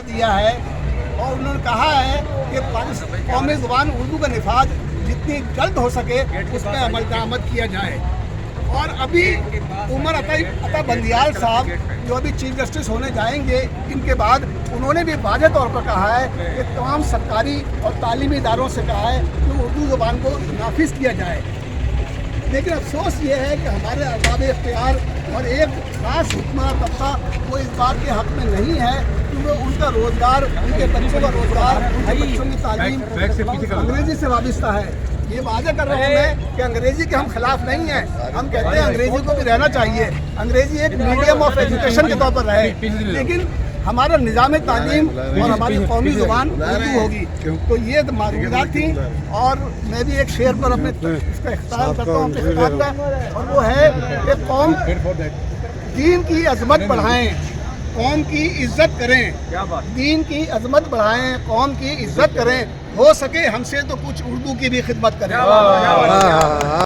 دیا ہے اور انہوں نے کہا ہے کہ قومی زبان اردو کا نفاذ جتنی جلد ہو سکے اس پہ عمل درآمد کیا جائے۔ اور ابھی عمر عطا بندیال صاحب جو ابھی چیف جسٹس ہونے جائیں گے، ان کے بعد انہوں نے بھی واضح طور پر کہا ہے کہ تمام سرکاری اور تعلیمی اداروں سے کہا ہے کہ اردو زبان کو نافذ کیا جائے۔ لیکن افسوس یہ ہے کہ ہمارے ارباب اختیار اور ایک خاص حکمراں طبقہ وہ اس بات کے حق میں نہیں ہے کیونکہ ان کا روزگار، ان کے بچوں کا روزگار، ان کے بچوں کی تعلیم انگریزی سے وابستہ ہے۔ یہ واضح کر رہا ہوں میں کہ انگریزی کے ہم خلاف نہیں ہیں، ہم کہتے ہیں انگریزی کو بھی رہنا چاہیے، انگریزی ایک میڈیم آف ایجوکیشن کے طور پر رہے، لیکن ہمارا نظام تعلیم اور ہماری قومی زبان اردو ہوگی۔ تو یہ معلومات تھیں اور میں بھی ایک شعر پر اپنے اس کا اختتام کرتا ہوں اپنے خطاب کا، اور وہ ہے کہ قوم دین کی عظمت بڑھائیں، قوم کی عزت کریں، دین کی عظمت بڑھائیں، قوم کی عزت کریں، ہو سکے ہم سے تو کچھ اردو کی بھی خدمت کریں۔